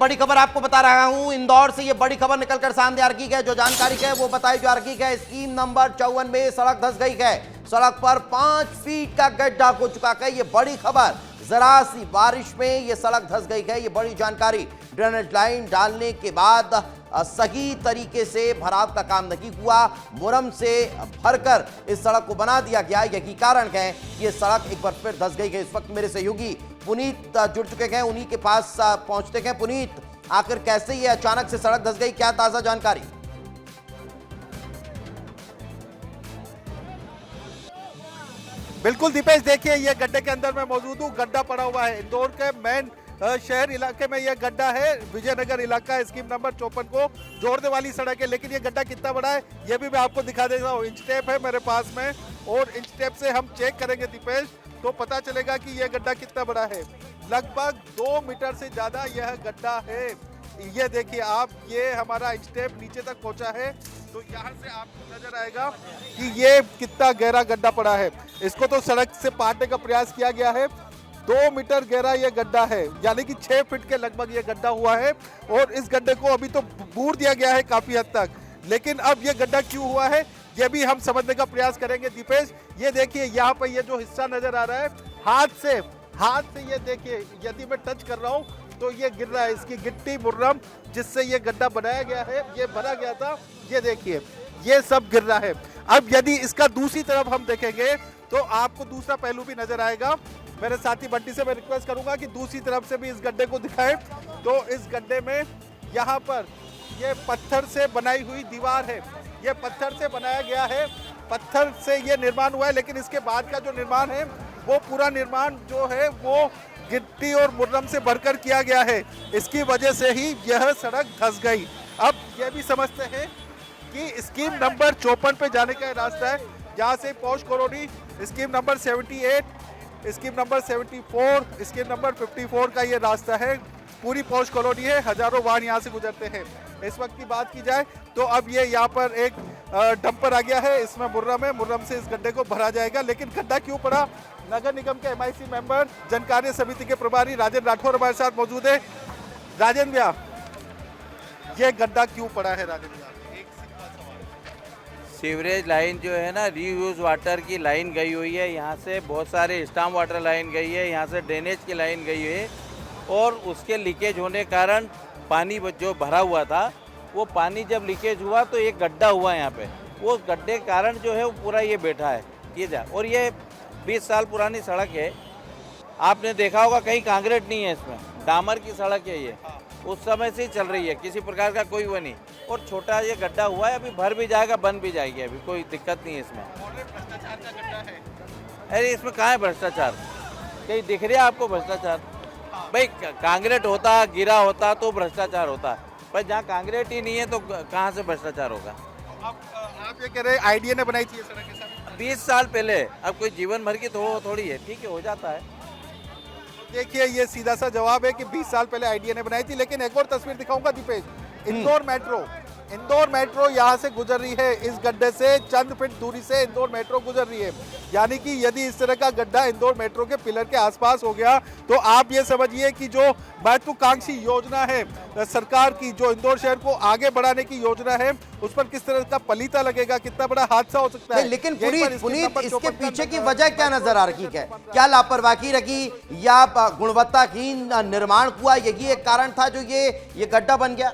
बड़ी खबर आपको बता रहा हूं, इंदौर से ये बड़ी खबर निकलकर सामने आ रही है। जो जानकारी है वो बताई जा रही है। स्कीम नंबर 54 में सड़क धंस गई है। सड़क पर 5 फीट का गड्ढा हो चुका है। ये बड़ी खबर, जरा सी बारिश में ये सड़क धंस गई है। ये बड़ी जानकारी। ड्रेनेज लाइन डालने के बाद सही तरीके से भराव का काम नहीं हुआ। मुरम से भरकर इस सड़क को बना दिया गया। यही कारण है ये सड़क एक बार फिर धंस गई है। इस वक्त मेरे सहयोगी पुनीत जुड़ चुके हैं, उन्हीं के पास पहुंचते हैं। पुनीत, आखिर कैसे ये अचानक से सड़क धंस गई, क्या ताजा जानकारी? बिल्कुल दीपेश, देखिए ये गड्ढे के अंदर मैं मौजूद हूँ। गड्ढा पड़ा हुआ है इंदौर के मेन शहर इलाके में। यह गड्ढा है, विजयनगर इलाका है। स्कीम नंबर 54 को जोड़ने वाली सड़क है। लेकिन ये गड्ढा कितना बड़ा है ये भी मैं आपको दिखा देता हूँ। इंच टेप है मेरे पास में और इंच टेप से हम चेक करेंगे दीपेश, तो पता चलेगा कि यह गड्ढा कितना बड़ा है। लगभग 2 मीटर से ज्यादा यह गड्ढा है। ये देखिए आप, ये हमारा इंच टेप नीचे तक पहुंचा है, तो यहाँ से आपको नजर आएगा कि ये कितना गहरा गड्ढा पड़ा है। इसको तो सड़क से पाटने का प्रयास किया गया है। 2 मीटर गहरा ये गड्ढा है, यानी कि 6 फीट के लगभग ये गड्ढा हुआ है। और इस गड्ढे को अभी तो बूर दिया गया है काफी हद तक, लेकिन अब ये गड्ढा क्यों हुआ है ये भी हम समझने का प्रयास करेंगे दीपेश। ये देखिए यहाँ पर ये जो हिस्सा नजर आ रहा है, हाथ से ये देखिए, यदि मैं टच कर रहा हूँ तो ये गिर रहा है। इसकी गिट्टी मुर्रम जिससे ये गड्ढा बनाया गया है, ये भरा गया था, ये देखिए ये सब गिर रहा है। अब यदि इसका दूसरी तरफ हम देखेंगे तो आपको दूसरा पहलू भी नजर आएगा। मेरे साथी बंटी से मैं रिक्वेस्ट करूंगा कि दूसरी तरफ से भी इस गड्ढे को दिखाएं। तो इस गड्ढे में यहाँ पर ये पत्थर से बनाई हुई दीवार है। ये पत्थर से बनाया गया है, पत्थर से ये निर्माण हुआ है। लेकिन इसके बाद का जो निर्माण है वो पूरा निर्माण जो है वो गिट्टी और मुर्रम से भरकर किया गया है। इसकी वजह से ही यह सड़क धंस गई। अब यह भी समझते हैं कि स्कीम नंबर 54 पे जाने का रास्ता है, जहाँ से Paush colony, scheme number 78, scheme number 74, scheme number 54 का ये रास्ता है। पूरी पौष कॉलोनी है, हजारों वाहन यहाँ से गुजरते हैं। इस वक्त की बात की जाए तो अब ये यहाँ पर एक डंपर आ गया है, इसमें मुर्रम है, मुर्रम से इस गड्ढे को भरा जाएगा। लेकिन गड्ढा क्यों पड़ा, नगर निगम के MIC मेंबर, जन कार्य समिति के प्रभारी राजेंद्र राठौर हमारे साथ मौजूद है। राजेंद्र भैया, ये गड्ढा क्यों पड़ा है? राजेंद्र भैया, सीवरेज लाइन जो है ना, रीयूज वाटर की लाइन गई हुई है। यहाँ से बहुत सारे स्टॉर्म वाटर लाइन गई है, यहाँ से ड्रेनेज की लाइन गई है। और उसके लीकेज होने कारण पानी जो भरा हुआ था, वो पानी जब लीकेज हुआ तो एक गड्ढा हुआ यहाँ पे। वो गड्ढे के कारण जो है वो पूरा ये बैठा है ये जा। और ये 20 साल पुरानी सड़क है, आपने देखा होगा कहीं कांक्रीट नहीं है इसमें, डामर की सड़क है ये। उस समय से ही चल रही है, किसी प्रकार का कोई वो नहीं। और छोटा ये गड्ढा हुआ है, अभी भर भी जाएगा, बन भी जाएगी, अभी कोई दिक्कत नहीं है इसमें। भ्रष्टाचार का गड्ढा है। अरे इसमें कहाँ है भ्रष्टाचार? कहीं दिख रहा है आपको भ्रष्टाचार? भाई कांक्रीट होता, गिरा होता तो भ्रष्टाचार होता, पर जहाँ कांक्रीट ही नहीं है तो कहाँ से भ्रष्टाचार होगा? आप ये कह रहे हैं IDA ने बनाई थी ये सड़क के साथ 20 साल पहले, अब कोई जीवन भर की थोड़ी है, ठीक है, हो जाता है। देखिए ये सीधा सा जवाब है कि 20 साल पहले IDA ने बनाई थी। लेकिन एक और तस्वीर दिखाऊंगा दीपेश, इंदौर मेट्रो यहाँ से गुजर रही है। इस गड्ढे से चंद फीट दूरी से इंदौर मेट्रो गुजर रही है। यानी कि यदि इस तरह का गड्ढा इंदौर मेट्रो के पिलर के आसपास हो गया तो आप ये समझिए कि जो महत्वाकांक्षी योजना है सरकार की, जो इंदौर शहर को आगे बढ़ाने की योजना है, उस पर किस तरह का पलीता लगेगा, कितना बड़ा हादसा हो सकता है। लेकिन पुनीत, इसके पीछे की वजह क्या नजर आ रही है? क्या लापरवाही रही या गुणवत्ताहीन निर्माण हुआ? यही एक कारण था जो ये गड्ढा बन गया।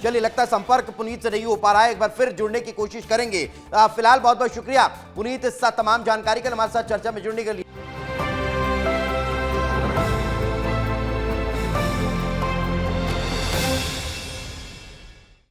चलिए, लगता है संपर्क पुनीत से नहीं हो पा रहा है, एक बार फिर जुड़ने की कोशिश करेंगे। फिलहाल बहुत बहुत शुक्रिया पुनीत इस तमाम जानकारी के लिए हमारे साथ चर्चा में जुड़ने के लिए।